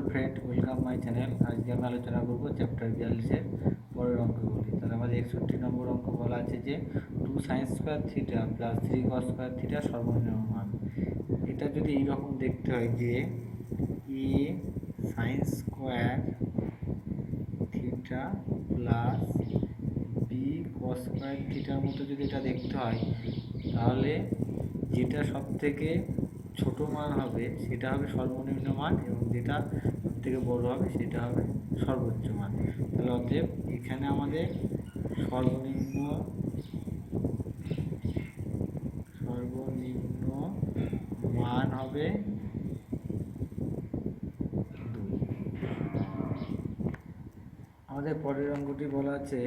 Friend, welcome my channel. আজকে আমি আলোচনা করবো চ্যাপ্টার 42-এর পরের অঙ্কগুলি। তাহলে আমাদের 61 নম্বর অঙ্ক বলা আছে যে 2 sin square theta plus 3 cos square theta সর্বনিম্ন মান। এটা যদি এইরকম দেখতে হয় যে a sin square theta plus b cos square থিটার মতো যদি এটা দেখতে হয়, তাহলে যেটা সব থেকে ছোট মান হবে সেটা হবে সর্বনিম্ন মান, এবং যেটা সব থেকে বড় হবে সেটা হবে সর্বোচ্চ মান। তাহলে অতএব এখানে আমাদের সর্বনিম্ন মান হবে 2। আমাদের পরের অঙ্কটি বলা আছে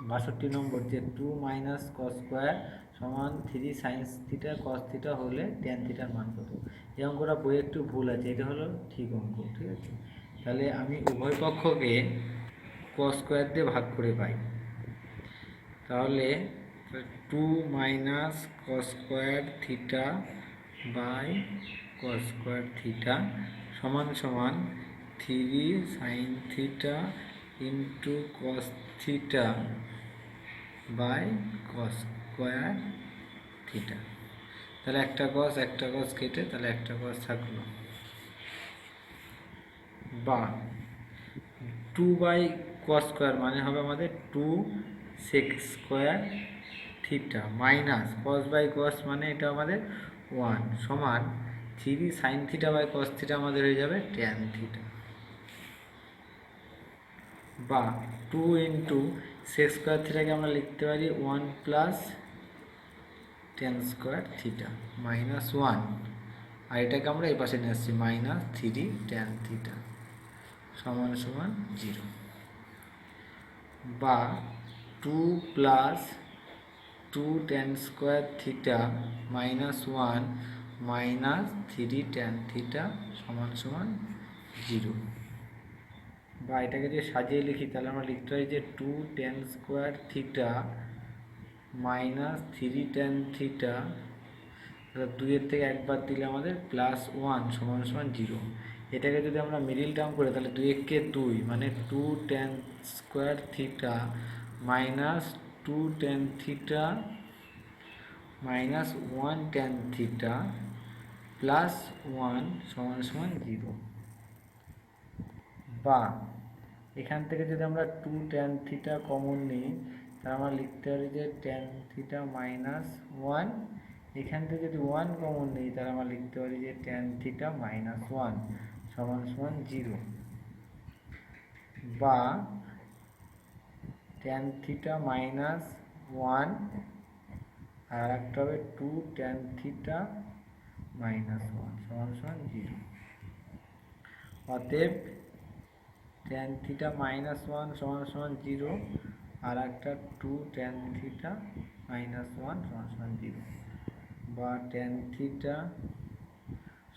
62 নম্বর যে 2 মাইনাস কস স্কোয়ার সমান 3 সাইন্স থিটা কস থিটা হলে ট্যান থিটার মান কত। এই অঙ্কটা বইয়ে একটু ভুল আছে, এটা হলো ঠিক অঙ্ক, ঠিক আছে। তাহলে আমি উভয় পক্ষকে কস স্কোয়ার দিয়ে ভাগ করে পাই, তাহলে 2 minus cos square theta by cos square theta সমান সমান 3 sine theta into cos theta by cos square theta. তাহলে একটা কস কেটে তাহলে একটা কস থাকলো, বা 2 বাই কস স্কোয়ার মানে হবে আমাদের 2 sec square theta minus cos by cos মানে এটা আমাদের 1 সমান 3 sine theta by cos theta আমাদের হয়ে যাবে ট্যান থিটা, বা 2 ইন্টু সেক স্কোয়ার থিটাকে আমরা লিখতে পারি 1 plus tan square theta minus 1, আর এটাকে আমরা এই পাশে নিয়ে আসছি মাইনাস 3 ট্যান থিটা সমান সমান 0, বা 2 plus 2 tan square theta minus 1 minus 3 tan theta সমান সমান 0, বা এটাকে যদি সাজিয়ে লিখি তাহলে আমরা লিখতে পারি যে 2 tan square theta minus 3 tan theta, তাহলে 2-এর থেকে একবার দিলে আমাদের প্লাস 1 সমান সমান 0। এটাকে যদি আমরা মিডিল টার্ম করে তাহলে 2 2 মানে 2 tan square theta minus 2 tan theta minus 1 tan theta plus 1 সমান সমান 0, বা এখান থেকে যদি আমরা 2 ট্যান থিটা কমন নিই তাহলে আমরা লিখতে পারি যে ট্যান থিটা মাইনাস 1, এখান থেকে যদি 1 কমন নিই তাহলে আমরা লিখতে পারি যে ট্যান থিটা মাইনাস 1 সমান সমান 0, বা ট্যান থিটা মাইনাস 1 আর একটা হবে 2 ট্যান থিটা মাইনাস 1 সমান সমান 0। অতএব ট্যান থিটা মাইনাস 1 সমান সমান 0 আর একটা 2 ট্যান থিটা মাইনাস 1 সমান সমান 0, বা ট্যান থিটা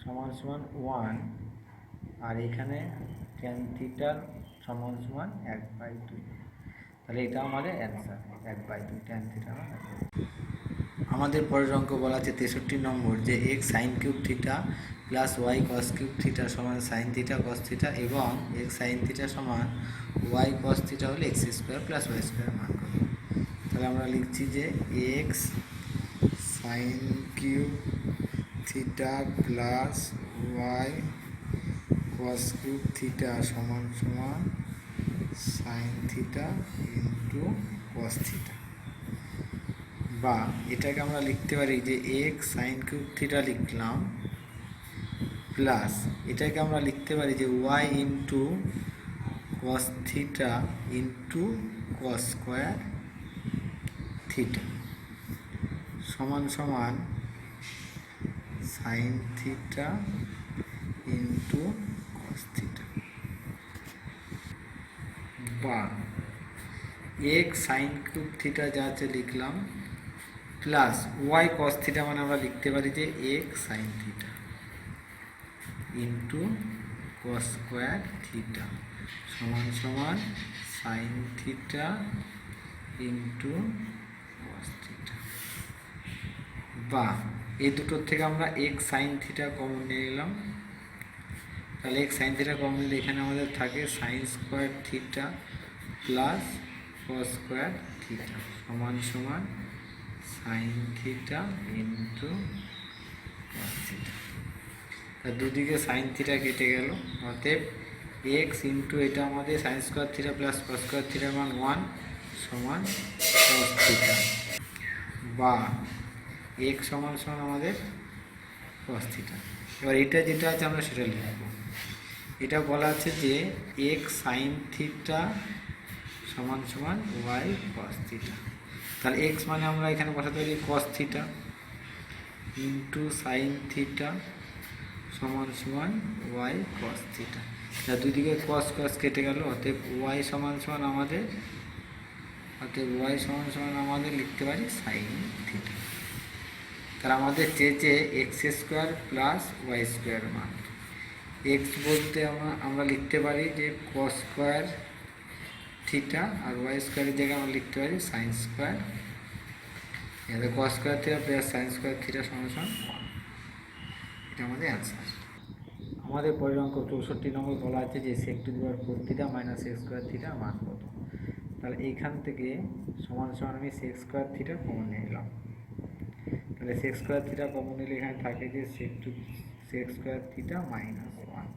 সমান সমান 1 আর এখানে ট্যান থিটার সমান সমান 1/2। তাহলে এটা আমাদের অ্যান্সার 1/2 ট্যান থিটা। আমাদের পরের অঙ্ক বলা আছে 63 নম্বর যে x sine cube theta plus y cos cube theta সমান সাইন থিটা কস থিটা, এবং এক্স সাইন থিটা সমান ওয়াই কস থিটা হলে x square plus Y square মান কত। তাহলে আমরা লিখছি যে x sine cube theta plus y cos cube theta সমান সমান sine theta into cos theta, বা এটাকে আমরা লিখতে পারি যে এক্স সাইন কিউব থিটা লিখলাম প্লাস এটাকে আমরা লিখতে পারি যে y into cos theta into cos square theta সমান সমান sine theta into cos theta, বা এক্স সাইন কিউব থিটা যা আছে লিখলাম প্লাস ওয়াই কস থিটা মানে আমরা লিখতে পারি যে x sine theta into cos square theta সমান সমান sine theta into cos theta, বা এই দুটোর থেকে আমরা এক্স সাইন থিটা কমন নিয়ে নিলাম তাহলে এক্স সাইন থিটা কমন নিলে এখানে আমাদের থাকে sign square theta plus cos square theta সমান সমান sine theta into cos theta. তা দুদিকে সাইন থিটা কেটে গেল, অতএব এক্স ইন্টু এটা আমাদের sign square theta plus cos square থিটার মান 1 সমান কস থিটা, বা এক্স সমান সমান আমাদের কস থিটা। এবার এটা যেটা আছে আমরা সেটা লিখব। এটা বলা আছে যে এক্স সাইন থিটা সমান সমান ওয়াই কস থিটা। তাহলে এক্স মানে আমরা এখানে বসাতে পারি কস থিটা ইন্টু সাইন থিটা সমান সমান ওয়াই কস থিটা। তা দুদিকে কস কস কেটে গেল, অতএব ওয়াই সমান সমান আমাদের লিখতে পারি সাইন থিটা। তাহলে আমাদের চেয়েছে x square plus Y square মান। এক্স বলতে আমরা লিখতে পারি যে কস স্কোয়ার থিটা, আর ওয়াই স্কোয়ারের জায়গায় আমরা লিখতে পারি সাইন স্কোয়ার। এখানে cos square theta plus sine square theta সমান সমান 1। এটা আমাদের অ্যান্সার। আমাদের পরের অঙ্ক 64 নম্বর বলা আছে যে sec to the power 4 theta minus x square theta মান কত। তাহলে এইখান থেকে সমান সমান আমি সেক স্কোয়ার থিটা কমন নিয়ে নিলাম। তাহলে সেক স্কোয়ার থিটা কমন নিলে এখানে থাকে যে সেক স্কোয়ার থিটা মাইনাস 1।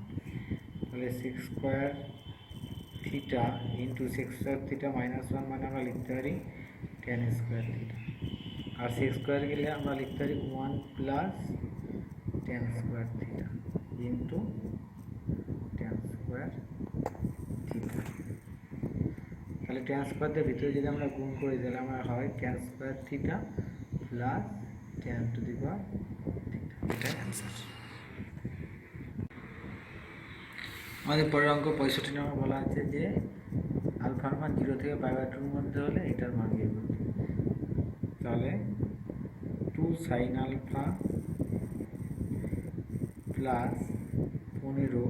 তাহলে sec square theta into sec square theta minus 1 মানে আমরা লিখতে পারি ট্যান স্কোয়ার থিটা। আর সেক স্কোয়ার গেলে আমরা লিখতে পারি 1 plus tan square theta into tan square theta. তাহলে ট্যান স্কোয়ারদের ভিতরে যদি আমরা গুণ করে দিলে আমরা হয় tan square theta plus tan to the power theta. এটাই অ্যান্সার। আমাদের পরের অঙ্ক 65 নম্বর বলা আছে যে আলফার মান 0 থেকে π/2 মধ্যে হলে এটার মান বের করতে। তাহলে 2 সাইন আলফা প্লাস 15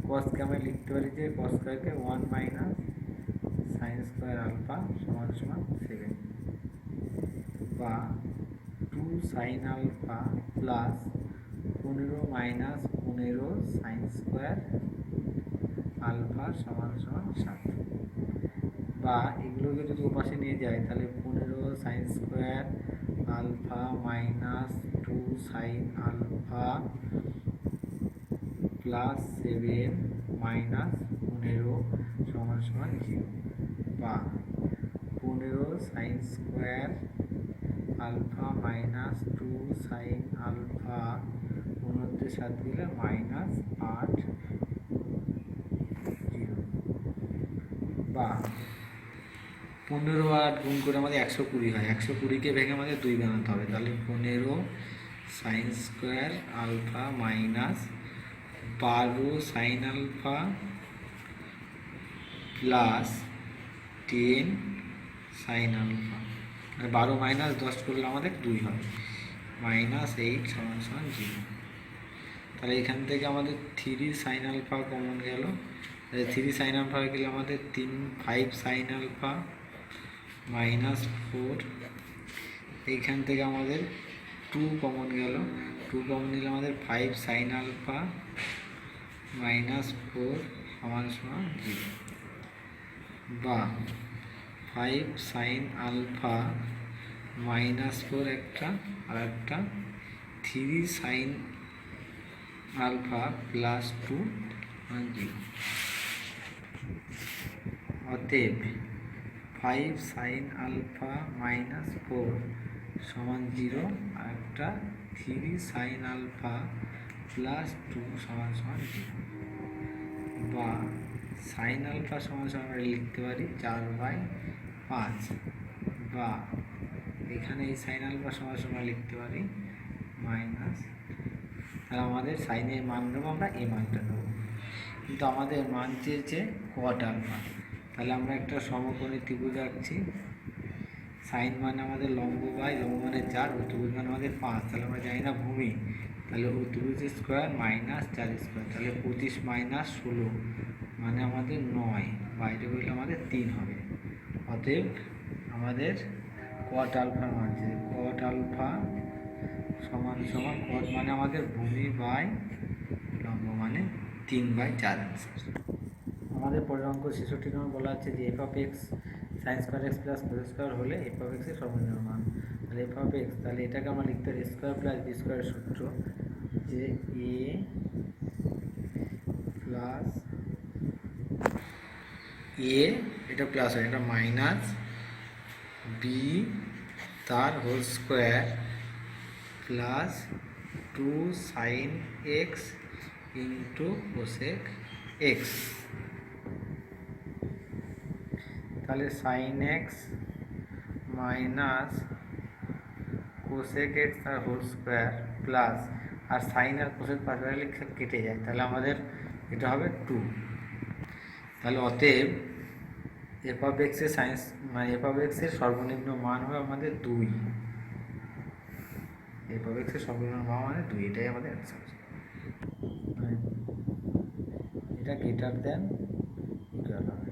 কসকে আমরা লিখতে পারি যে কস স্কোয়ারকে 1 মাইনাস সাইন স্কোয়ার আলফা সমান সমান 7, বা 2 sine alpha plus 15 minus 15 sine square alpha সমান সমান 7, বা এগুলোকে যদি ওপাশে নিয়ে যায় তাহলে 15 sine square alpha minus 2 sine alpha plus 7 minus 15 সমান সমান 0, বা 15 sine square alpha minus 2 sine alpha 15 সাথে দিলে মাইনাস 8 0, বা 15 আর 8 গুণ করে আমাদের 120 হয়। 120কে ভেঙে আমাদের 2 বানাতে হবে। তাহলে 15 sine square alpha minus 12 sine alpha plus 10 sine alpha, আর 12 মাইনাস 10 করলে আমাদের 2 হবে, মাইনাস 8 সমান সমান 0। তাহলে এখান থেকে আমাদের 3 সাইন আলফা কমন গেল। তাহলে 3 সাইন আলফা হয়ে গেলে আমাদের 5 সাইন আলফা মাইনাস 4। এইখান থেকে আমাদের 2 কমন গেল। 2 কমন নিলে আমাদের 5 সাইন আলফা মাইনাস 4 সমান সমান 0, বা 5 সাইন আলফা মাইনাস 4 একটা, আর একটা 3 সাইন আলফা প্লাস 2 0। অতএব 5 সাইন আলফা মাইনাস 4 সমান 0, আর একটা 3 সাইন আলফা প্লাস 2 সমান সমান 0, বা সাইন আলফা সমান সমান আমরা লিখতে পারি 4/5, বা এখানে এই সাইন আলফা সমান সমান লিখতে পারি মাইনাস। তাহলে আমাদের সাইনের মান নেবো, আমরা এই মানটা নেবো, কিন্তু আমাদের মান চেয়েছে কট আলফা। তাহলে আমরা একটা সমকোণী ত্রিভুজ আঁকছি। সাইন মানে আমাদের লম্ব বাই লম্ব মানে 4, অতিভুজ মানে আমাদের 5। তাহলে আমরা জানি না ভূমি, তাহলে অতিভুজ স্কোয়ার মাইনাস 4 স্কোয়ার, তাহলে 25 মাইনাস 16 মানে আমাদের 9, বাইরে করলে আমাদের 3 হবে। অতএব আমাদের কট আলফার মান চেয়েছে, কট আলফা সমান সমান কট মানে আমাদের ভূমি বাই লম্ব মানে 3। 3/4 অ্যান্সার। আমাদের পরের অঙ্ক 66 নম্বর বলা আছে যে F of x sign square X plus cos square হলে এফ অফ এক্সের সর্বনিম্ন মান। তাহলে এফ অফ এক্স, তাহলে এটাকে আমরা লিখতে পারি স্কোয়ার প্লাস বি স্কোয়ারের সূত্র, যে এ প্লাস এ, এটা প্লাস হয়, এটা মাইনাস বি তার whole square plus 2 sine x into cosec x. তাহলে sine x minus cosec x তার হোল স্কোয়ার প্লাস, আর সাইন আর কোসেক পাশাপাশি কেটে যায়, তাহলে আমাদের এটা হবে 2। তাহলে অতএব এফ অফ এক্সের সাইন্স মানে এফ অফ এক্সের সর্বনিম্ন মান হবে আমাদের 2। এফ অফ এক্সের সর্বনিম্ন মান মানে 2, এটাই আমাদের অ্যান্সার। এটা গ্রেটার দেন ইকুয়াল হবে।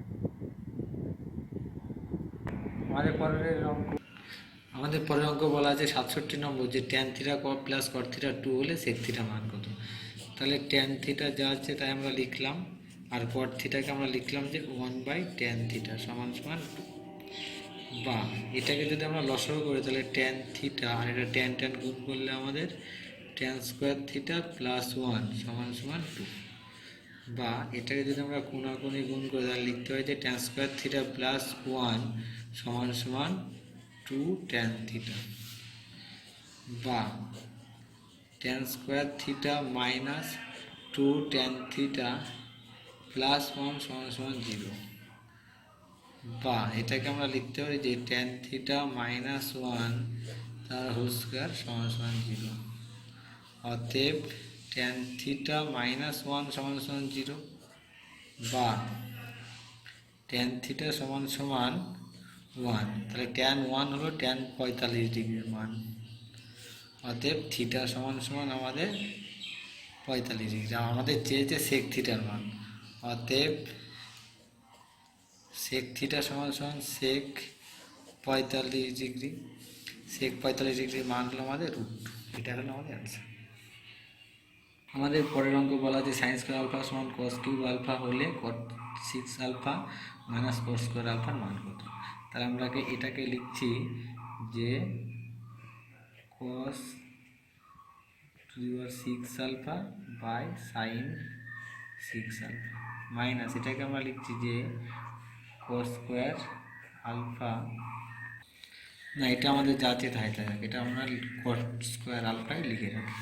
আমাদের পরের অঙ্ক বলা আছে 67 নম্বর, যে tan theta plus cot theta 2 হলে সেক থিটা মান কত। তাহলে ট্যান থিটা যা আছে তাই আমরা লিখলাম, আর কট থিটাকে আমরা লিখলাম যে 1/tan থিটা সমান সমান 2। বা এটাকে যদি আমরা লসাগু করি তাহলে ট্যান থিটা আর এটা ট্যান ট্যান গুণ করলে আমাদের ট্যান স্কোয়ার থিটা প্লাস 1 সমান সমান 2। বা এটাকে যদি আমরা কোণাকুণি গুণ করি তাহলে লিখতে হয় যে ট্যান স্কোয়ার থিটা প্লাস 1 সমান সমান 2 ট্যান থিটা। বা tan square theta minus 2 tan theta plus 1 সমান সমান 0। বা এটাকে আমরা লিখতে পারি যে ট্যান থিটা মাইনাস 1 তার হোল স্কোয়ার সমান সমান 0। অতএব ট্যান থিটা মাইনাস 1 সমান সমান 0, বা ট্যান থিটা সমান সমান 1। তাহলে ট্যান 1 হলো ট্যান 45 ডিগ্রির মান। অতএব থিটা সমান সমান আমাদের 45 ডিগ্রি, আমাদের চেয়েছে সেক থিটার মান। অতএব সেক থিটা সমান সমান সেক 45 ডিগ্রি, সেক 45 ডিগ্রির মান হলো আমাদের √2, এটা হলো আমাদের অ্যান্সার। আমাদের পরের অঙ্ক বলা আছে সাইন স্কোয়ার আলফা সমান কস কিউব আলফা হলে cot 6 alpha minus cos square আলফার মান কত। তাহলে আমরা এটাকে লিখছি যে cos 6 alpha by sine 6 alpha minus, এটাকে আমরা লিখছি যে কস স্কোয়ার আলফা, না এটা আমাদের যাচ্ছে তাই তাই, এটা আমরা কস স্কোয়ার আলফাই লিখে রাখি,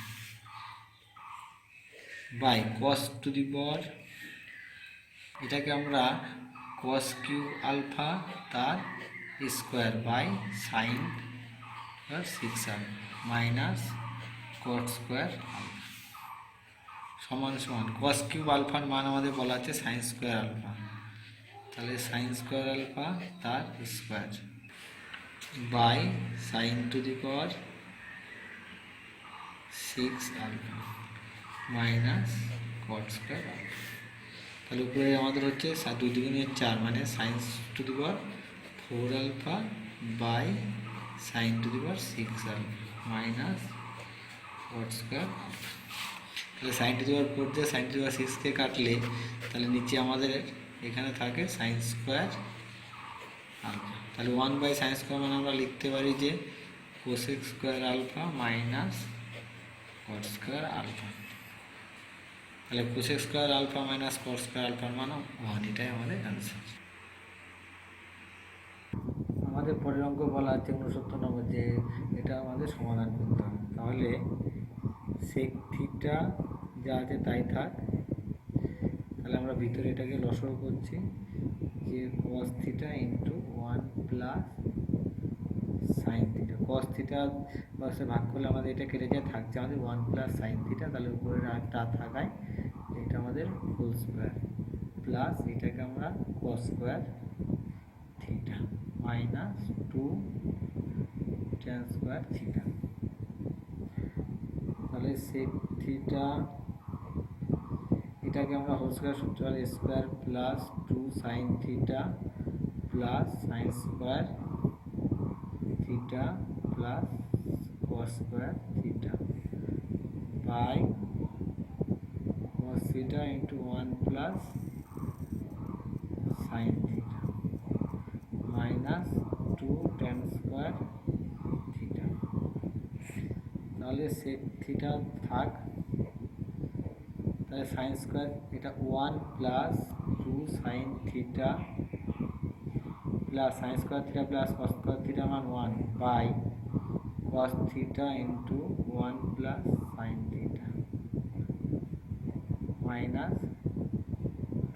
by cos to the power, এটাকে আমরা কস কিউব আলফা তার square by sine 6 alpha minus cot square alpha সমান সমান কস কিউব আলফার মান আমাদের বলা আছে সাইন স্কোয়ার আলফা, তাহলে সাইন স্কোয়ার আলফা তার square by sine to the power 6 alpha minus cot square alpha. তাহলে উপরে আমাদের হচ্ছে 2 দুগুণে 4 মানে sine to the power 4 alpha by sine to the power 6 alpha minus cot square alpha. তাহলে sign to the power 4 দিয়ে sign to the power 6কে কাটলে তাহলে নিচে আমাদের এখানে থাকে সাইন স্কোয়ার আলফা। তাহলে 1/sin স্কোয়ার মানে আমরা লিখতে পারি যে cosec square alpha minus cot square alpha. তাহলে cosec square alpha minus cot square আলফার মান 1, এটাই আমাদের অ্যান্সার। আমাদের পরের অঙ্ক বলা আছে 69 নম্বর, যে এটা আমাদের সমাধান করতে হবে। তাহলে সেক থিটা যা আছে তাই থাক, তাহলে আমরা ভিতরে এটাকে লসাগু করছি যে cos theta into 1 plus sine theta, cos theta বাসে ভাগ করলে আমাদের এটা কেটে যায়, থাকছে আমাদের 1 প্লাস সাইন থিটা, তাহলে উপরে একটা থাকায় এটা আমাদের হোল স্কোয়ার প্লাস এটাকে আমরা cos square theta minus 2 tan square theta. তাহলে সেক থিটা এটাকে আমরা হোল স্কোয়ার সূত্র square plus 2 sine theta plus sine square theta plus cos square theta by cos theta into 1 plus sine theta minus 2 tan square theta. তাহলে sec theta থাক, তাহলে sine square এটা 1 plus 2 sine theta plus sine square theta plus cos square theta মান 1 by cos theta into 1 plus sin theta minus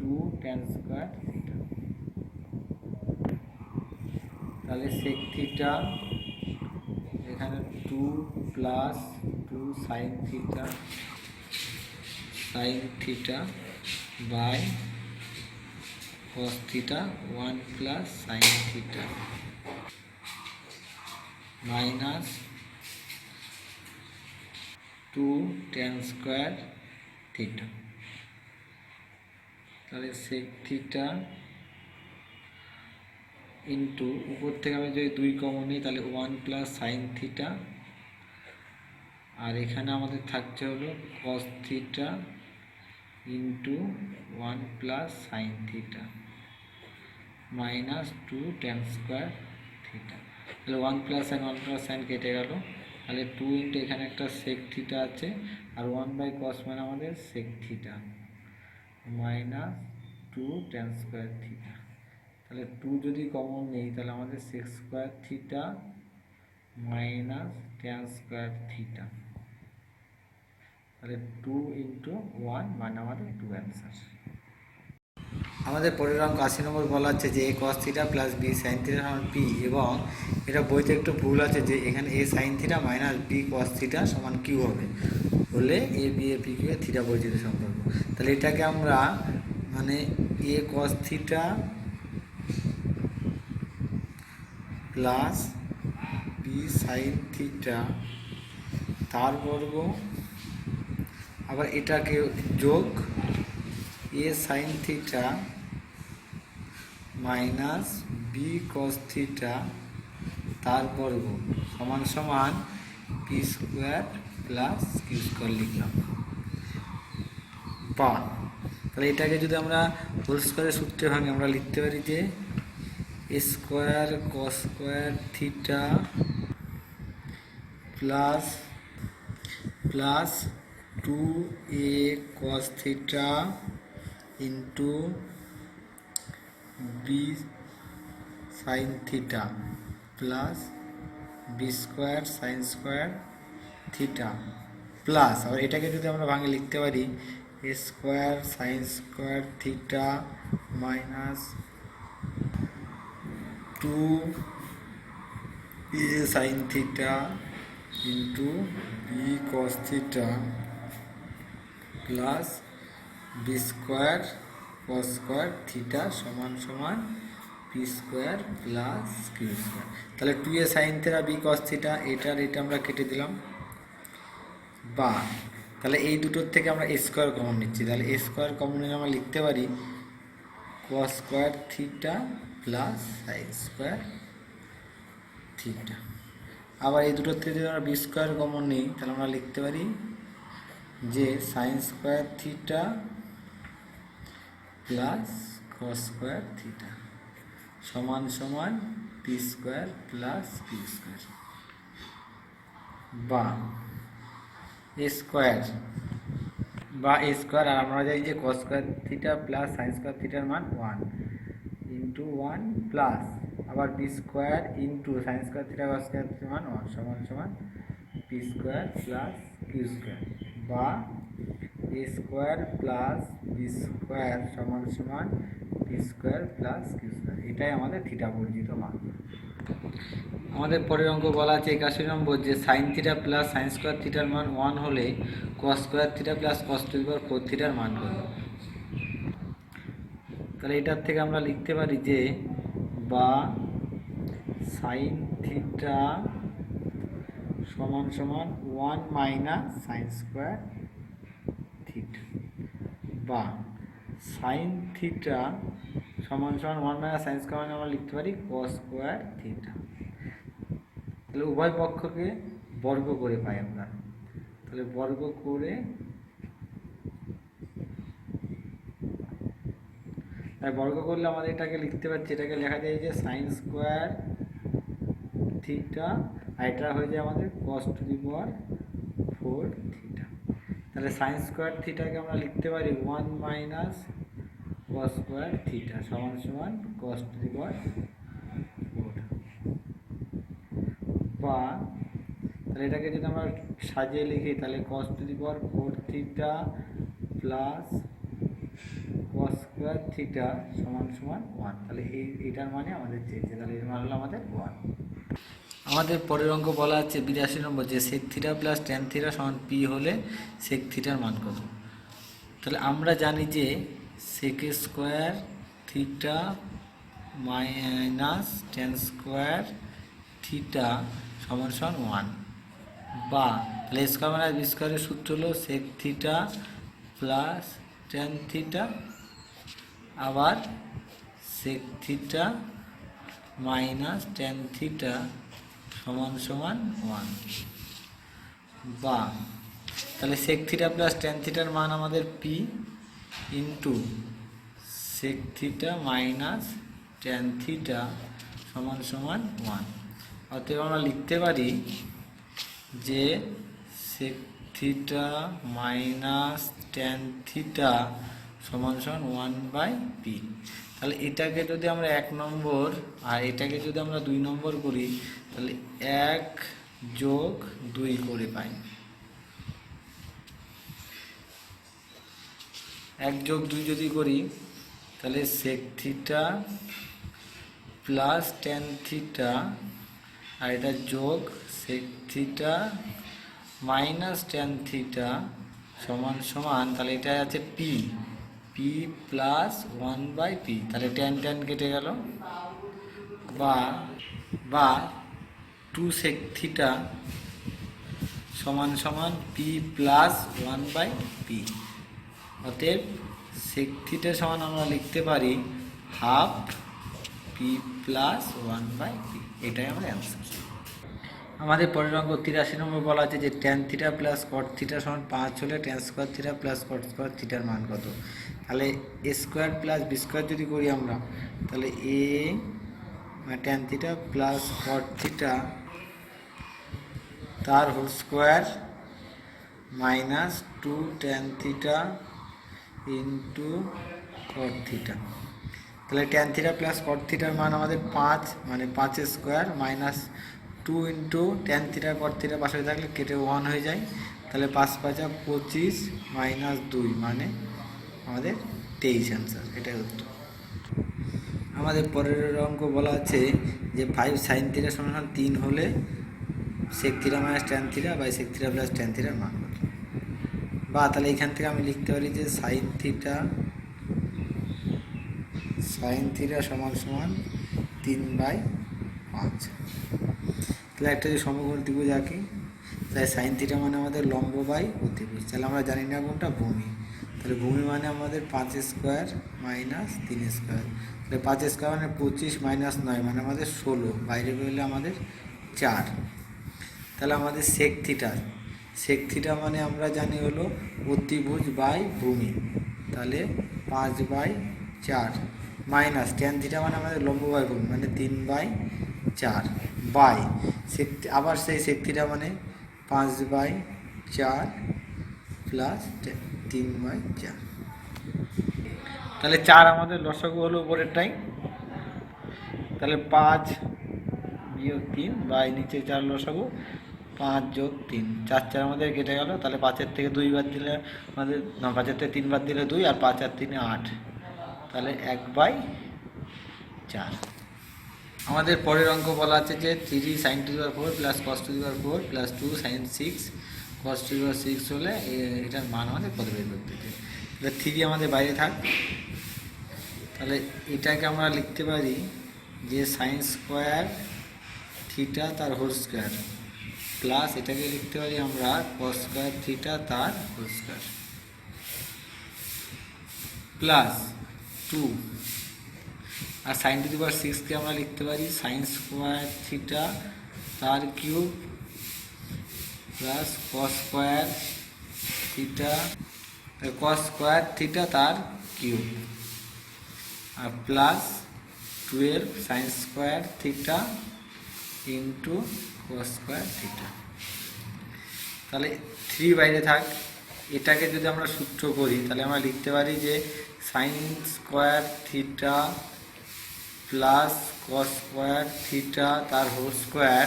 2 tan square theta। তাহলে sec theta এখানে 2 plus 2 sin theta by cos theta 1 plus sin theta minus 2 tan square theta। তাহলে sec theta into উপর থেকে আমি যদি 2 common নিই তাহলে 1 প্লাস সাইন থিটা, আর এখানে আমাদের থাকছে হলো cos theta into 1 plus sine theta minus 2 tan square theta. তাহলে 1 প্লাস সাইন কেটে গেল, তাহলে 2 ইন্টু এখানে একটা সেক থিটা আছে আর 1 বাই কস মানে আমাদের sec theta minus 2 tan square theta. তাহলে 2 যদি কমন নেই তাহলে আমাদের sec square theta minus tan square theta, তাহলে 2 ইন্টু 1 মানে আমাদের 2 অ্যান্সার। আমাদের পরের অঙ্ক 80 নম্বর বলা আছে যে a cos theta plus b sin theta সমান p, এবং এটা বইতে একটু ভুল আছে যে এখানে a sin theta minus b cos theta সমান q হবে, বলে a b a p q এর থিটা বৈচিত্র্য সম্পর্ক। তাহলে এটাকে আমরা মানে a cos theta plus b sin theta তার বর্গ, আবার এটাকে যোগ a sin theta minus b cos theta তার বর্গ সমান সমান p square plus q square লিখলাম। বা তাহলে এটাকে যদি আমরা হোল স্কোয়ারের সূত্রে ভাঙি আমরা লিখতে পারি যে a square cos square theta plus plus 2a cos theta into b sine theta plus B square sine square theta plus, আবার এটাকে যদি আমরা ভাঙে লিখতে পারি a square sine square theta minus 2a sine theta into b cos theta plus B square cos square theta সমান সমান p square plus q square. তাহলে 2a sine theta b cos theta এটার এটা আমরা কেটে দিলাম, বা তাহলে এই দুটোর থেকে আমরা এ স্কোয়ার কমন নিচ্ছি, তাহলে এ স্কোয়ার কমন নিয়ে আমরা লিখতে পারি কস square theta plus sine square theta. আবার এই দুটোর থেকে যদি আমরা বি স্কোয়ার কমন নিই তাহলে আমরা লিখতে পারি যে sine square theta plus cos square theta সমান সমান p square plus q square, বা এ স্কোয়ার আর আমরা জানি যে cos square theta plus sine square থিটার মান 1 ইন্টু 1 প্লাস আবার b square into sine square theta cos square থিটার মান 1 সমান সমান p square plus q square, বা a square plus B square সমান সমান p square plus q square. এটাই আমাদের থিটা বর্জিত মান। আমাদের পরের অঙ্ক বলা আছে 81 নম্বর যে sine theta plus sine square থিটার মান 1 হলে cos square theta plus cos to the power 4 থিটার মান কত। তাহলে এটার থেকে আমরা লিখতে পারি যে বা সাইন থিটা সমান সমান 1 মাইনাস সাইন স্কোয়ার থিটা, বা সাইন থিটা সমান সমান 1 মাইনাস সাইন স্কোয়ার মানে আমরা লিখতে পারি কস স্কোয়ার থিটা। তাহলে উভয় পক্ষকে বর্গ করে পাই আমরা, তাহলে বর্গ করে তাই বর্গ করলে আমাদের এটাকে লিখতে পারছি, এটাকে লেখা যায় যে সাইন স্কোয়ার থিটা, আর এটা হয়ে যায় আমাদের কস টু দি পাওয়ার 4 থিটা। তাহলে সাইন স্কোয়ার থিটাকে আমরা লিখতে পারি 1 মাইনাস কস স্কোয়ার থিটা সমান সমান কস টু দি পাওয়ার 4। বা তাহলে এটাকে যদি আমরা সাজিয়ে লিখি তাহলে cos to the power 4 theta plus cos square theta সমান সমান 1। তাহলে এইটার মানে আমাদের চেয়েছে, তাহলে এর মান হলো আমাদের 1। আমাদের পরের অঙ্ক বলা আছে 82 নম্বর, যে sec theta plus tan theta সমান পি হলে সেক থিটার মান কত। তাহলে আমরা জানি যে sec square theta minus tan square theta সমান সমান 1, বা তাহলে স্কোয়ার মাইনাস বি স্কোয়ারের সূত্র হলো sec theta plus tan theta আবার sec theta minus tan theta সমান সমান 1, বা তাহলে সেক থিটা প্লাস ট্যান থিটার মান আমাদের p into sec theta minus tan theta সমান সমান 1। অতএব আমরা লিখতে পারি যে sec theta minus tan theta সমান সমান 1/p। তাহলে এটাকে যদি আমরা 1 নম্বর আর এটাকে যদি আমরা 2 নম্বর করি তাহলে 1 যোগ 2 করে পাই। 1 যোগ 2 যদি করি তাহলে sec theta plus tan theta আর এটা যোগ sec theta minus tan theta সমান সমান, তাহলে এটা আছে পি, পি প্লাস 1/p। তাহলে ট্যান ট্যান কেটে গেল, বা 2 সেক থিটা সমান সমান পি প্লাস 1/p। অতএব সেক থিটা সমান আমরা লিখতে পারি হাফ পি প্লাস 1/p। এটাই আমার অ্যান্সার। আমাদের পরের অঙ্ক 83 নম্বর বলা আছে যে tan theta plus cot theta সমান 5 হলে tan square theta plus cot square থিটার মান কত। তাহলে এ স্কোয়ার প্লাস বি স্কোয়ার যদি করি আমরা তাহলে এ tan theta plus cot theta তার whole square minus 2 tan theta into cot theta. তাহলে ট্যান থিটা প্লাস কট থিটার মান আমাদের 5, মানে 5 square minus 2 into tan theta cot theta পাশে থাকলে কেটে 1 হয়ে যায়। তাহলে 5 5 25 মাইনাস 2 মানে আমাদের 23 অ্যান্সার, এটাই উত্তর। আমাদের পরের অঙ্ক বলা আছে যে 5 সাইন থিটা সমান 3 হলে sec theta minus tan theta by sec theta plus tan থিটার মান কত। বা তাহলে এখান থেকে আমি লিখতে পারি যে সাইন থিটা সমান সমান 3/5। তাহলে একটা যে সমকোণ ত্রিভুজ আঁকি, তাই সাইন থিটা মানে আমাদের লম্ব বাই অতিভুজ। তাহলে আমরা জানি না কোনটা ভূমি, তাহলে ভূমি মানে আমাদের 5 স্কোয়ার মাইনাস 3 স্কোয়ার। তাহলে 5 স্কোয়ার মানে 25 মাইনাস 9 মানে আমাদের 16, বাইরে বেরোলে আমাদের 4। তাহলে আমাদের সেক থিটা মানে আমরা জানি হলো অতিভুজ বাই ভূমি, তাহলে 5/4 মাইনাস ট্যান থিটা মানে আমাদের লম্ব বাই ভূমি মানে 3/4 বাই আবার সেই সেক থিটা মানে 5/4 প্লাস 3/4। তাহলে 4 আমাদের লসাগু হলো উপরেরটাই। তাহলে 5 বিয়োগ 3 বাই নিচে 4 লসাগু 5 যোগ 3, 4 4 আমাদের কেটে গেল। তাহলে 5-এর থেকে 2 বাদ দিলে আমাদের 5-এর থেকে 3 বাদ দিলে 2, আর 5 আর 3 8, তাহলে 1/4। আমাদের পরের অঙ্ক বলা আছে যে 3 sin to the power 4 plus cos to the power 4 plus 2 sin 6 cos to the power 6 হলে এটার মান আমাদের কত বের করতে হবে। তাহলে 3 আমাদের বাইরে থাক, তাহলে এটাকে আমরা লিখতে পারি যে সাইন স্কোয়ার থিটা তার হোল স্কোয়ার প্লাস এটাকে লিখতে পারি আমরা cos স্কোয়ার থিটা তার হোল স্কোয়ার প্লাস 2, আর সাইন টু দি পাওয়ার 6কে আমরা লিখতে পারি সাইন স্কোয়ার থিটা তার cube plus cos square theta তার কিউব আর plus 12 sine square theta into cos square theta. তাহলে 3 বাইরে থাক, এটাকে যদি আমরা সূত্র করি তাহলে আমরা লিখতে পারি যে sine square theta plus cos square theta তার whole square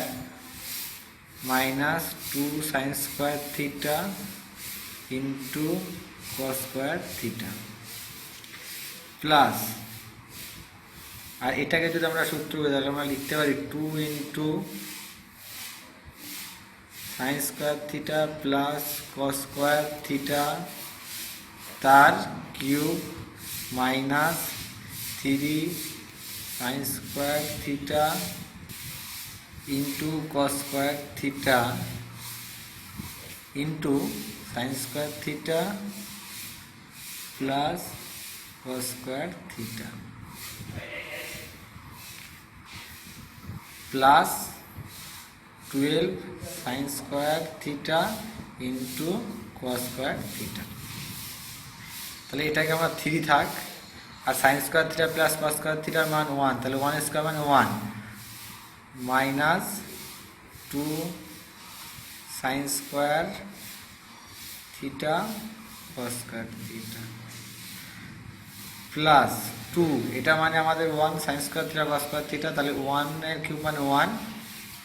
minus 2 sine square theta into cos square theta plus, আর এটাকে যদি আমরা সূত্র করি তাহলে আমরা লিখতে পারি 2 into sine square theta plus cos square theta তার cube minus 3 sine square theta into cos square theta into sine square theta plus cos square theta plus 12 sine square theta into cos square theta. তাহলে এটাকে আমার 3 থাক, আর sine square theta plus cos square থিটার মান 1, তাহলে 1 square মানে 1 minus 2 sine square theta cos square theta plus 2, এটা মানে আমাদের 1 sine square theta cos square theta, তাহলে 1 এর কিউব মানে 1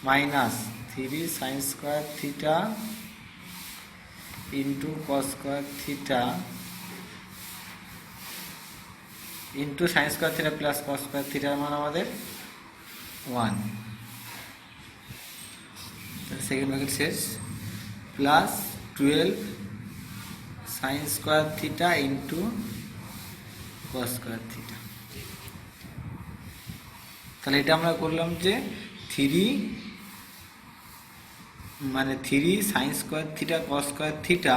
minus 3 sine square theta into cos square theta into sine square theta plus cos square থিটার মান আমাদের 1, সেকেন্ড ব্র্যাকেট শেষ, plus 12 sine square theta into cos square theta. তাহলে এটা আমরা করলাম যে 3 sine square theta cos square theta,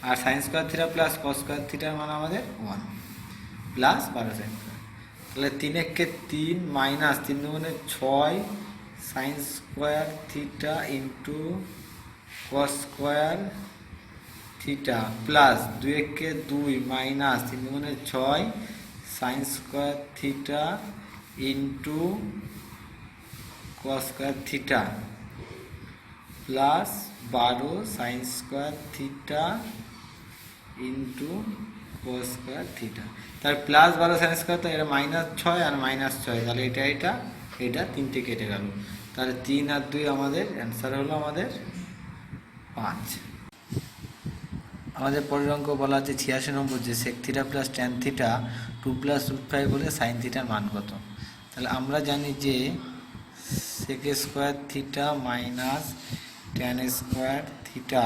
আর sine square theta plus cos square থিটার মান আমাদের 1 প্লাস 12 সাইন স্কোয়ার। তাহলে 3 একে 3 মাইনাস 3 দুগুণে 6 sign square theta into cos square theta plus 2 একে 2 মাইনাস 3 দুগুণে 6 sign square theta into cos square theta plus 12 sine square theta into cos square theta. তাহলে plus 12 sine square, তো এটা minus 6 আর minus 6, তাহলে এটা 3টে কেটে গেল, তাহলে 3 আর 2 আমাদের অ্যান্সার হলো আমাদের 5। আমাদের পরের অঙ্ক বলা আছে 86 নম্বর, যে sec theta plus tan theta 2 plus root 5 হলে সাইন থিটার মান কত। তাহলে আমরা জানি যে sec square theta minus tan square theta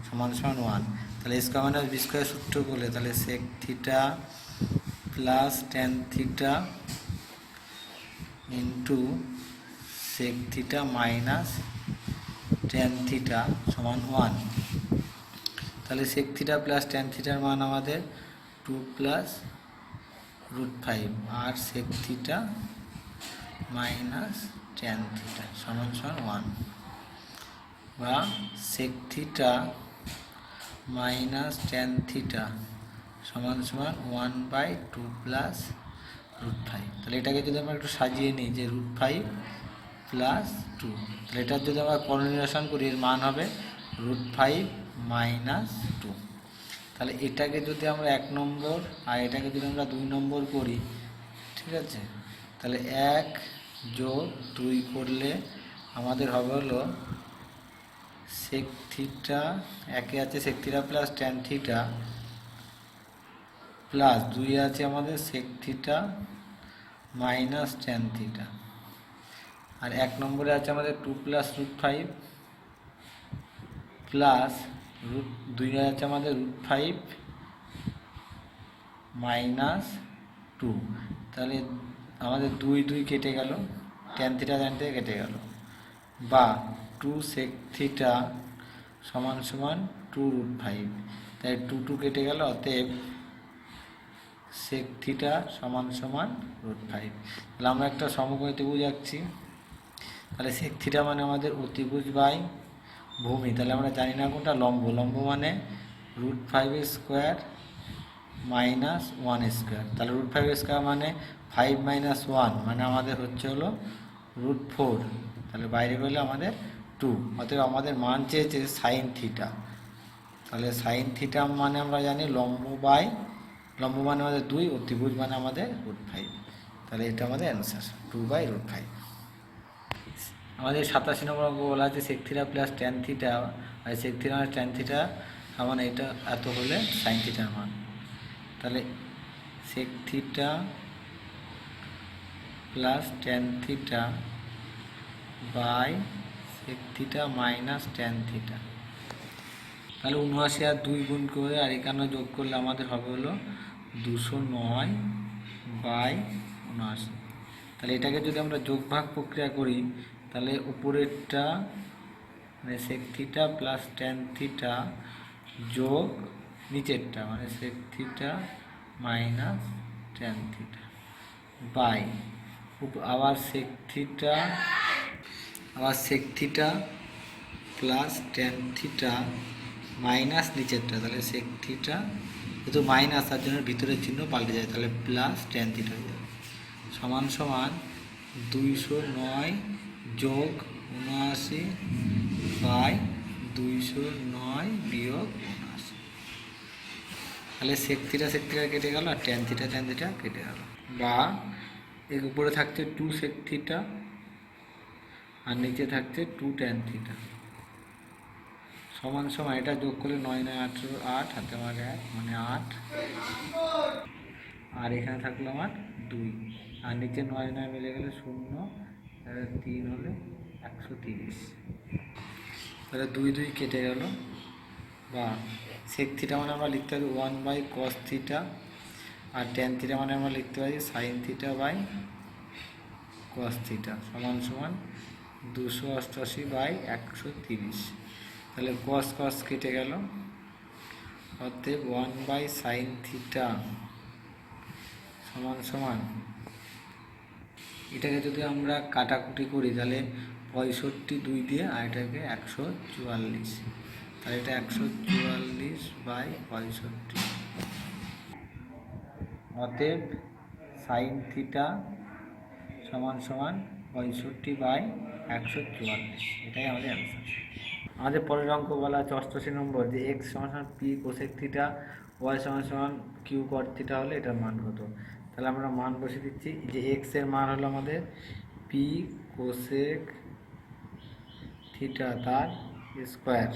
সমান সমান 1, তাহলে স্কোয়ার মাইনাস বি স্কোয়ার সূত্র বলে, তাহলে sec theta plus tan theta into sec theta minus tan theta সমান 1। তাহলে সেক থিটা প্লাস ট্যান থিটার মান আমাদের 2 প্লাস রুট 5, আর sec theta minus tan theta সমান সমান 1, বা sec theta minus tan theta সমান সমান 1/2 প্লাস রুট 5। তাহলে এটাকে যদি আমরা একটু সাজিয়ে নিই যে রুট 5 প্লাস 2, তাহলে এটার যদি আমরা কর্ণনির্বাচন করি এর মান হবে রুট 5 মাইনাস 2। তাহলে এটাকে যদি আমরা 1 নম্বর আর এটাকে যদি আমরা 2 নম্বর করি, ঠিক আছে, তাহলে 1 যোগ 2 করলে আমাদের হবে হলো সেক থিটা, একে আছে sec theta plus tan theta plus 2 আছে আমাদের sec theta minus tan theta, আর 1 নম্বরে আছে আমাদের 2 প্লাস রুট 5 প্লাস রুট 2 আছে আমাদের রুট 5 মাইনাস 2। তাহলে আমাদের 2 কেটে গেল, ট্যান থিটা কেটে গেল, বা 2 সেক থিটা সমান সমান 2 রুট 5, তাই 2 কেটে গেল, অতএব সেক থিটা সমান সমান রুট 5। তাহলে আমরা একটা সমকোণী ত্রিভুজ আঁকছি, তাহলে সেক থিটা মানে আমাদের অতিভুজ বাই ভূমি, তাহলে আমরা জানি না কোনটা লম্ব, লম্ব মানে root 5 square minus one square. তাহলে রুট ফাইভ স্কোয়ার মানে 5 মাইনাস ওয়ান মানে আমাদের হচ্ছে হলো রুট ফোর। তাহলে বাইরে বেরোলে আমাদের 2। অতএব আমাদের মান চেয়েছে সাইন থিটা। তাহলে সাইন থিটা মানে আমরা জানি লম্ব মানে আমাদের 2, অতিভুজ মানে আমাদের রুট ফাইভ। তাহলে এটা আমাদের অ্যান্সার 2/√5। আমাদের 87 নম্বর অঙ্ক বলা আছে sec theta plus tan theta, আর সেক থিটা মানে ট্যান থিটা সমান এটা এত হলে সাইন থিটার মান। তাহলে sec theta plus tan theta by sec theta minus tan theta. তাহলে 79 আর 2 গুণ করে আর 51 যোগ করলে আমাদের হবে হলো 209/79। তাহলে এটাকে যদি আমরা যোগ ভাগ প্রক্রিয়া করি তাহলে উপরেরটা মানে sec theta plus tan theta যোগ নিচেরটা মানে sec theta minus tan theta by আবার sec theta plus tan theta minus নিচেরটা, তাহলে সেক থিটা যেহেতু মাইনাস তার জন্য ভিতরের চিহ্ন পাল্টে যায়, তাহলে প্লাস ট্যান থিটা হয়ে যাবে সমান সমান 209 যোগ 79/209 বিয়োগ 79। তাহলে সেক থিটা কেটে গেল আর ট্যান থিটা কেটে গেল। বা এর উপরে থাকছে 2 সেক থিটা আর নিচে থাকছে 2 ট্যান থিটা সমান সমান এটা যোগ করলে 9 9 18 8 হাতে আমার 1 মানে 8 আর এখানে থাকলো আমার 2 আর নিচে 9 9 মিলে গেলে 0 3 হলে 130। তাহলে 2 2 কেটে গেল। বা সেক থিটা মানে আমরা লিখতে পারি 1/cos থিটা আর ট্যান থিটা মানে আমরা লিখতে পারি sine theta by cos theta সমান সমান 288/130। তাহলে কস কেটে গেল, অতএব 1/sin থিটা সমান সমান এটাকে যদি আমরা কাটাকুটি করি তাহলে 65 2 দিয়ে আর এটাকে 144, তাহলে এটা 144/65। অতএব সাইন থিটা সমান সমান 65/144, এটাই আমাদের অ্যান্সার। আমাদের পরের অঙ্ক বলা আছে 88 নম্বর যে এক্স সমান সমান পি কোসেক থিটা ওয়াই সমান সমান কিউ কট থিটা হলে এটার মান কত। তাহলে আমরা মান বসে দিচ্ছি যে এক্স এর মান হলো আমাদের পি কোসেক থিটা তার square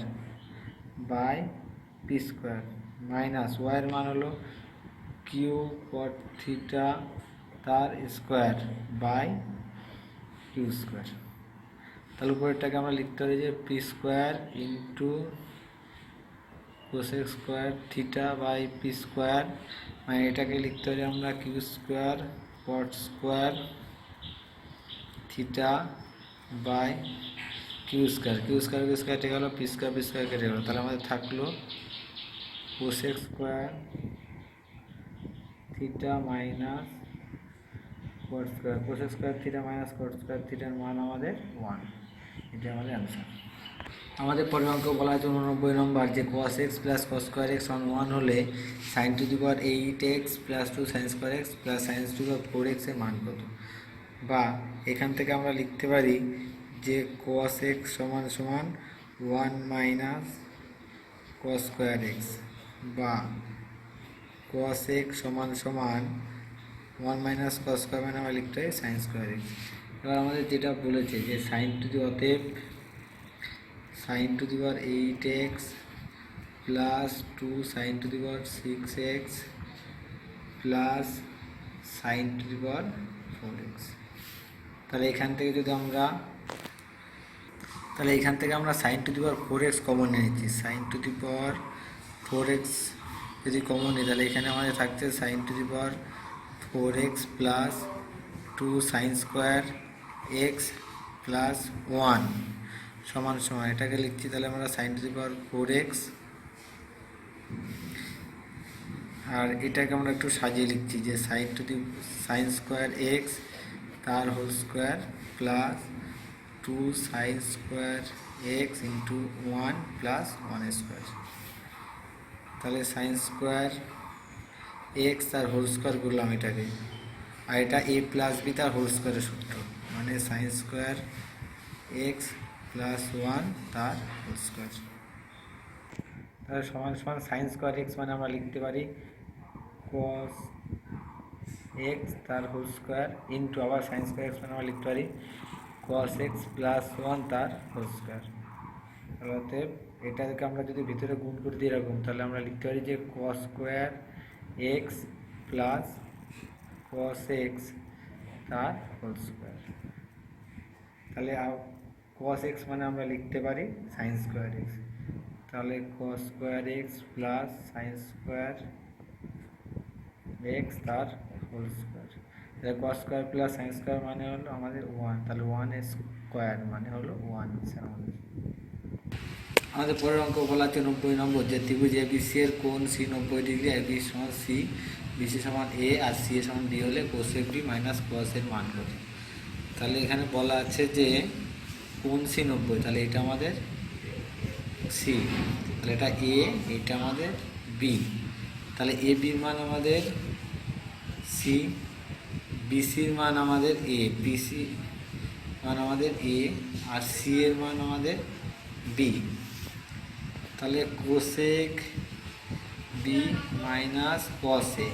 by p square minus ওয়াইয়ের মান হলো কিউ কট থিটা তার স্কোয়ার বাই কিউ স্কোয়ার। তাহলে উপরেরটাকে আমরা লিখতে পারি যে p square into cosec square theta by p square, মানে এটাকে লিখতে পারি আমরা q square cot square theta by q square কেটে গেল, পি স্কোয়ার কেটে গেল। তাহলে আমাদের থাকলো cosec square theta minus cot square, cosec square theta minus cot square থিটার মান আমাদের 1, এটা আমাদের অ্যান্সার। আমাদের পরের অঙ্ক বলা আছে 89 নম্বর যে cos x plus cos square x সমান 1 হলে sin to the power 8x plus 2 sin square X plus sin to the power 4x এর মান কত। বা এখান থেকে আমরা লিখতে পারি যে cos x সমান সমান 1 মাইনাস cos স্কোয়ার এক্স বা cos x সমান সমান 1 মাইনাস cos স্কোয়ার মানে আমরা লিখতে পারি sin স্কোয়ার এক্স। এবার আমাদের যেটা বলেছে যে sin টু দি অতএব sin to the power 8x plus 2 sin to the power 6x plus sin to the power 4x। তাহলে এখান থেকে আমরা sin to the power 4x common নিয়ে নিচ্ছি। sin to the power 4x যদি কমন নিই তাহলে এখানে আমাদের থাকছে sin to the power 4x plus 2 sin square x plus 1 সমান সমান এটাকে লিখছি তাহলে আমরা sin to the power 4x আর এটাকে আমরা একটু সাজিয়ে লিখছি যে sin স্কোয়ার x তার whole square plus 2 sin square x into 1 plus 1 square. তাহলে sin স্কোয়ার এক্স তার হোল স্কোয়ার করলাম এটাকে, আর এটা এ প্লাস বি তার হোল স্কোয়ারের সূত্র, মানে sine square X plus one তার হোল স্কোয়ার। তাহলে সমান সমান সাইন স্কোয়ার এক্স মানে আমরা লিখতে পারি কস এক্স তার হোল স্কোয়ার ইন্টু আবার সাইন স্কোয়ার এক্স মানে আমরা লিখতে পারি কস এক্স প্লাস ওয়ান তার হোল স্কোয়ার। তাহলে অতএব এটাকে আমরা যদি ভিতরে গুণ করে দিই এরকম, তাহলে আমরা লিখতে পারি যে cos square X plus cos x তার হোল স্কোয়ার। তাহলে কস এক্স মানে আমরা লিখতে পারি সাইন স্কোয়ার এক্স, তাহলে cos square X plus sine square X তার হোল স্কোয়ার। তাহলে cos square plus sine square মানে হলো আমাদের ওয়ান, তাহলে ওয়ান স্কোয়ার মানে হলো ওয়ান। আমাদের পরের অঙ্ক বলা আছে 90 নম্বর, যে ত্রিভুজ এবিসি এর কোণ সি 90 ডিগ্রি, এবি সমান সি, বিসি সমান এ আর সি এ সমান বি হলে কোসেক বি মাইনাস কস এর মান কত। তাহলে এখানে বলা আছে যে কোণ সি 90, তাহলে এটা আমাদের সি, তাহলে এটা এ, এটা আমাদের বি, তাহলে এ বির মান আমাদের সি, বিসির মান আমাদের এ, বিসি মান আমাদের এ, আর সি এর মান আমাদের বি। তাহলে কোসেক বি মাইনাস কস এ,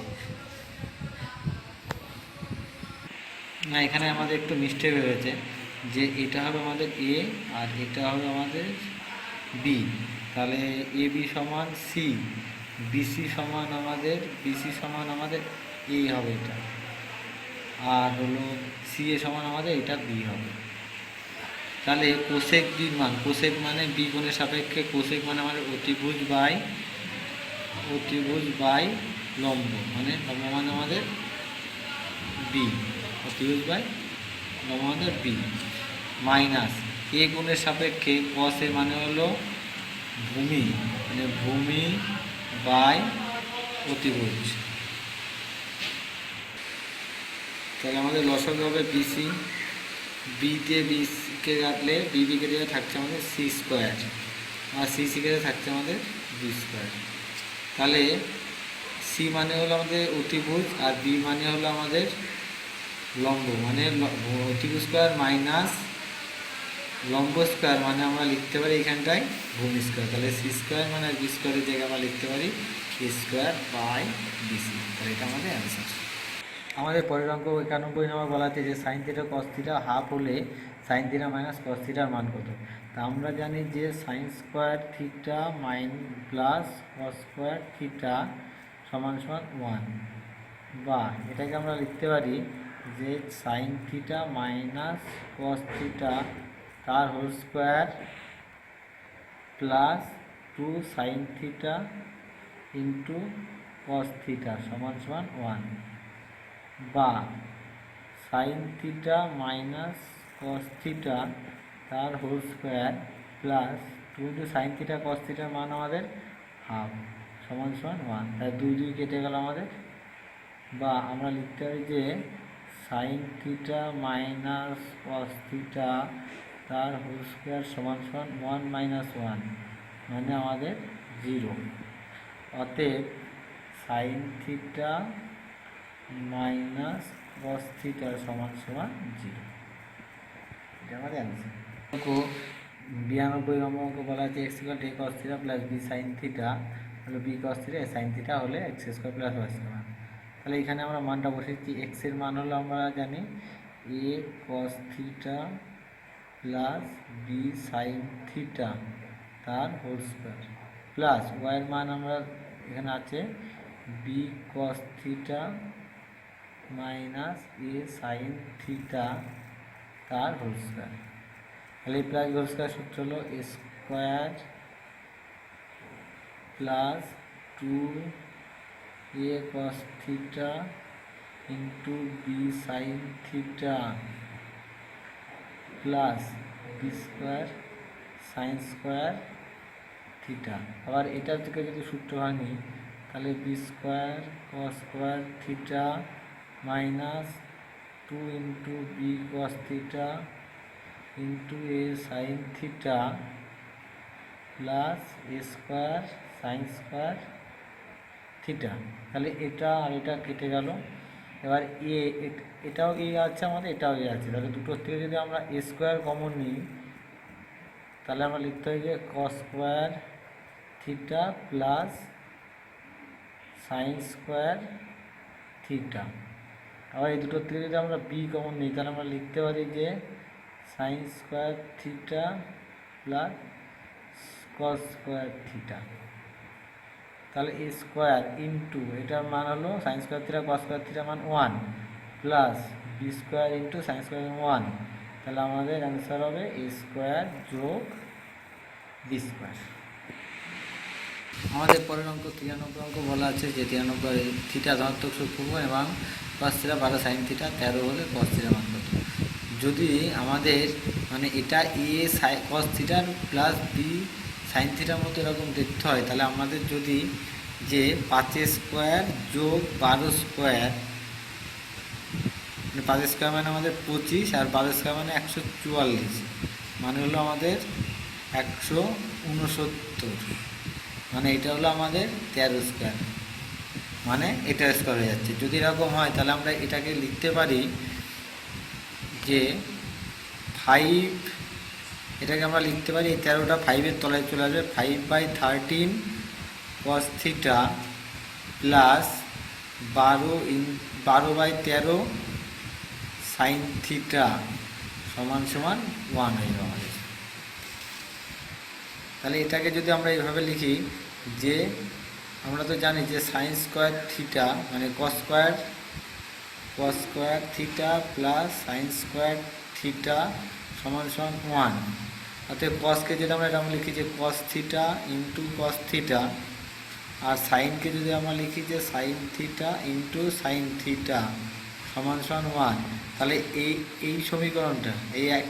না এখানে আমাদের একটু মিস্টেক হয়েছে, যে এটা হবে আমাদের এ আর এটা হবে আমাদের বি, তাহলে এ বি সমান সি, বিসি সমান আমাদের এ হবে এটা, আর হলো সি এ সমান আমাদের এটা বি হবে। তাহলে কোসেক বির মান, কোসেক মানে বি কোণের সাপেক্ষে, কোসেক মানে আমাদের অতিভুজ বাই লম্ব, মানে লম্ব মানে আমাদের বি, অতিভুজ বাই লম্ব আমাদের বি, মাইনাস এ কোণের সাপেক্ষে কস এর মানে হলো ভূমি, মানে ভূমি বাই অতিভুজ। তাহলে আমাদের লসাগু হবে বিসি, বিতে বিকে কাটলে বিবি কেটে থাকছে আমাদের সি স্কোয়ার, আর সি কেটে থাকছে আমাদের বি স্কোয়ার। তাহলে সি মানে হলো আমাদের অতিভুজ আর বি মানে হলো আমাদের লম্ব, মানে অতিভুজ স্কোয়ার মাইনাস লম্ব স্কোয়ার, মানে আমরা লিখতে পারি এখানটায় ভূমি স্কোয়ার। তাহলে সি স্কোয়ার মানে বি স্কোয়ারের জায়গায় আমরা লিখতে পারি এ স্কোয়ার বাই বিসি, তাহলে এটা আমাদের অ্যান্সার। আমাদের পরের অঙ্ক 91 নম্বর বলা আছে যে sine theta cos theta half হলে সাইন থিটা মাইনাস কস থিটার মান কত। তা আমরা জানি যে sine square theta plus cos square theta সমান সমান 1, বা এটাকে আমরা লিখতে পারি যে sine theta minus cos theta তার whole square plus 2 sine theta into cos theta সমান সমান 1, বা sine theta minus cos theta তার whole square plus 2 into sine theta কস থিটার মান আমাদের হাফ সমান সমান 1, তাই 2 কেটে গেল আমাদের। বা আমরা লিখতে পারি যে sine theta minus cos theta তার হোল স্কোয়ার সমান সমান 1 মাইনাস 1, মানে আমাদের 0। অতএব sign theta minus cos theta সমান সমান 0, এটা আমাদের অ্যান্সার। অঙ্ক 92 নম্বর অঙ্ক বলা আছে X equal to A cos theta plus B sine theta হলো B cos theta, A sine theta হলে x square plus Y square. তাহলে এখানে আমরা মানটা বসেছি, এক্স এর মান হলো আমরা জানি a cos theta plus B sine theta তার হোল স্কোয়ার, প্লাস ওয়াইয়ের মান আমরা এখানে আছে b cos theta minus a sine theta তার হোল স্কোয়ার। তাহলে প্লাস হোল স্কোয়ার সূত্র হলো a square plus 2 a cos theta into b sine theta plus B square sine square theta. আবার এটার থেকে যদি সূত্র হয়নি, তাহলে b square cos square theta minus 2 into b cos theta into এ সাইন থিটা প্লাস এ square sine square theta. তাহলে এটা আর এটা কেটে গেল। এবার এটাও এ আছে আমাদের, এটাও এ আছে, তাহলে দুটোর থেকে যদি আমরা এ স্কোয়ার কমন নিই তাহলে আমরা লিখতে হয় যে cos square theta plus sine square theta. আবার এই দুটোর থেকে যদি আমরা বি কমন নিই তাহলে আমরা লিখতে পারি যে sine square theta plus cos square theta. তাহলে এ স্কোয়ার ইন্টু এটার মান হলো sine square theta cos square থিটার মান 1 plus B square into sine square 1, তাহলে আমাদের অ্যান্সার হবে এ স্কোয়ার যোগ বি স্কোয়ার। আমাদের পরের অঙ্ক 93 অঙ্ক বলা আছে যে 93 থিটা ধনাত্মক সূক্ষ্ম এবং কস থিটা 12 সাইন থিটা 13 হলে কস থিটার মান কত। যদি আমাদের মানে এটা এ কস থিটার প্লাস বি সাইন থিটার মতো এরকম দেখতে হয়, তাহলে আমাদের যদি যে 5 স্কোয়ার যোগ 12 স্কোয়ার, মানে 5 স্কোয়ার মানে আমাদের 25 আর 12 স্কোয়ার মানে 144, মানে হলো আমাদের 169, মানে এটা হলো আমাদের 13 স্কোয়ার, মানে এটা স্কোয়ার হয়ে যাচ্ছে। যদি এরকম হয় তাহলে আমরা এটাকে লিখতে পারি যে 5, এটাকে আমরা লিখতে পারি এই 13টা 5-এর তলায় চলে আসবে, 5/13 কস থিটা প্লাস 12/13 সাইন থিটা সমান সমান 1 হয়ে যাবে আমাদের। তাহলে এটাকে যদি আমরা এইভাবে লিখি যে আমরা তো জানি যে সাইন স্কোয়ার থিটা মানে কস square theta plus sine square theta সমান সমান 1, অর্থাৎ কসকে যদি আমরা এটা লিখি যে cos theta into cos theta, আর সাইনকে যদি আমরা লিখি যে sine theta into sine theta সমান সমান 1, তাহলে এই সমীকরণটা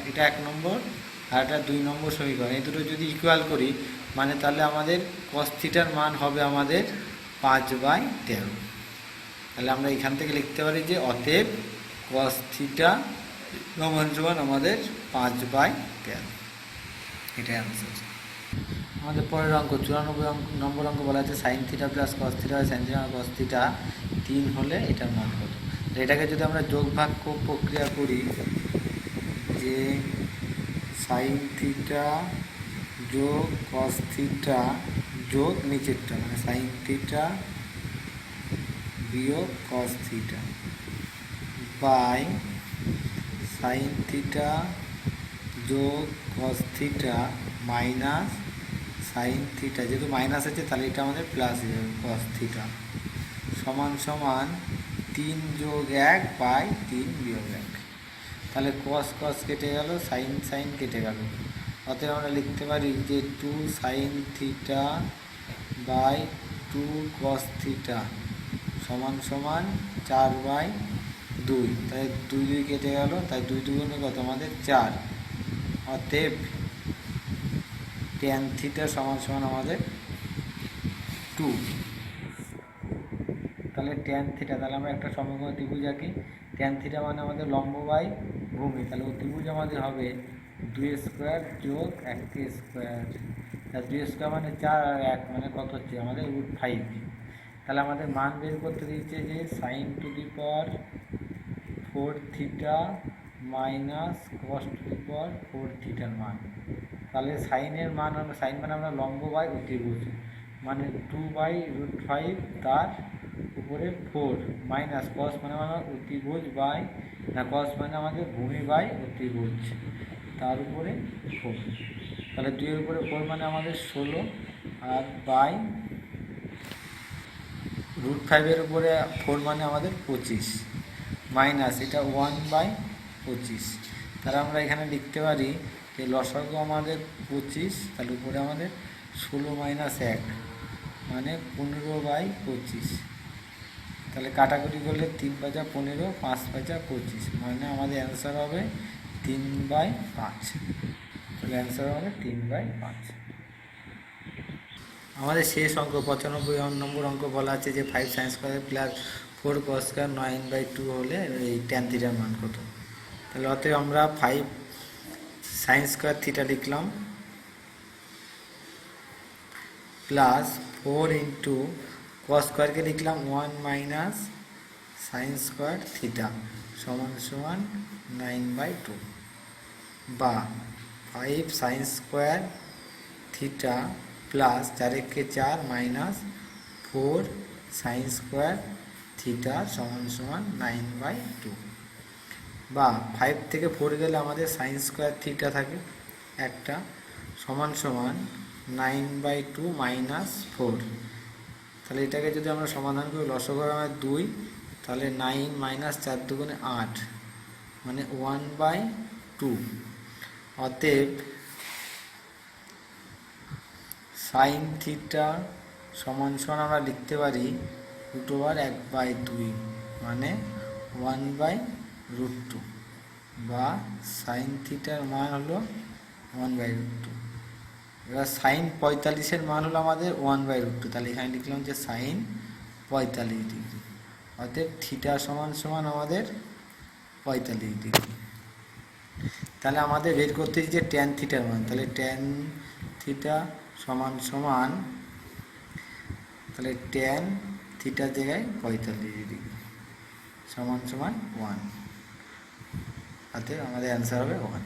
এটা 1 নম্বর আর এটা 2 নম্বর সমীকরণ, এই দুটো যদি ইকুয়াল করি মানে তাহলে আমাদের কস থিটার মান হবে আমাদের 5/13। তাহলে আমরা এখান থেকে লিখতে পারি যে অতএব কস থিটা সমান সমান আমাদের 5/13, এটাই আনসার। আমাদের পরের অঙ্ক 94 নম্বর অঙ্ক বলা আছে sign theta plus cos theta sine theta cos theta 3 হলে এটার মান কত। এটাকে যদি আমরা যোগ ভাগ প্রক্রিয়া করি যে সাইন থিটা যোগ কস থিটা যোগ নিচেরটা মানে সাইন থিটা বিয়োগ cos theta by sine theta যোগ cos theta minus sine theta, যেহেতু মাইনাস আছে তাহলে এটা আমাদের প্লাস হয়ে যাবে কস থিটা সমান সমান 3 যোগ 1/3 বিয়োগ 1। তাহলে কস কস কেটে গেল, সাইন সাইন কেটে গেল, অতএব আমরা লিখতে পারি যে 2 sine theta by 2 cos theta সমান সমান 4/2, তাই 2 2 কেটে গেল, তাই 2 2 কত আমাদের 4, অতএব ট্যান থিটা সমান সমান আমাদের 2। তাহলে ট্যান থিটা, তাহলে আমরা একটা সমকোণ ত্রিভুজ আঁকি, ট্যান থিটা মানে আমাদের লম্ব বাই ভূমি, তাহলে ত্রিভুজ আমাদের হবে 2 স্কোয়ার যোগ 1 স্কোয়ার, তাহলে 2 স্কোয়ার মানে 4 আর 1 মানে কত হচ্ছে আমাদের √5। তাহলে আমাদের মান বের করতে দিচ্ছে যে sine to the power 4 theta minus cos to the power 4 থিটার মান। তাহলে সাইনের মান আমরা সাইন মানে আমরা লম্ব বাই ত্রিভুজ মানে 2/√5 তার উপরে 4 মাইনাস কস মানে আমরা অতিভুজ বাই না কস মানে আমাদের ভূমি বাই অতিভুজ তার উপরে 4, তাহলে 2 এর উপরে 4 মানে আমাদের 16 আর বাই √5 উপরে 4 মানে আমাদের 25 মাইনাস এটা 1/25। তাহলে আমরা এখানে লিখতে পারি যে লসাগু আমাদের 25, তাহলে উপরে আমাদের 16 মাইনাস 1 মানে 15/25, তাহলে কাটাকুটি করলে 3 × 5 = 15, 5 × 5 = 25, মানে আমাদের অ্যান্সার হবে 3/5। তাহলে অ্যান্সার হবে 3/5। আমাদের শেষ অঙ্ক 95 নম্বর অঙ্ক বলা আছে যে 5 sine square plus 4 cos square 9/2 হলে এই ট্যান থিটার মান কত। তাহলে অতএব আমরা 5 সাইন স্কোয়ার থিটা লিখলাম প্লাস 4 × কস স্কোয়ারকে লিখলাম 1 মাইনাস সাইন স্কোয়ার থিটা সমান সমান 9/2, বা 5 sign square theta plus 4 minus 4 sign square theta সমান সমান 9/2, বা 5 থেকে 4 গেলে আমাদের সাইন স্কোয়ার থিটা থাকে একটা, সমান সমান 9/2 মাইনাস 4। তাহলে এটাকে যদি আমরা সমাধান করি, লসগু হবে আমার 2, তাহলে 9 মাইনাস 4 দুগুণে 8, মানে 1/2। অতএব সাইন থিটা সমান সমান আমরা লিখতে পারি √1/2, মানে 1/√2, বা সাইন থিটার মান হলো 1/√2। এবার সাইন 45-এর মান হলো আমাদের 1/√2, তাহলে এখানে লিখলাম যে সাইন 45 ডিগ্রি। অতএব থিটা সমান সমান আমাদের 45 ডিগ্রি। তাহলে আমাদের বের করতে যে ট্যান থিটার মান, তাহলে ট্যান থিটা সমান সমান, তাহলে ট্যান থিটার জায়গায় 45 ডিগ্রি সমান সমান 1, অতএব আমাদের অ্যান্সার হবে 1।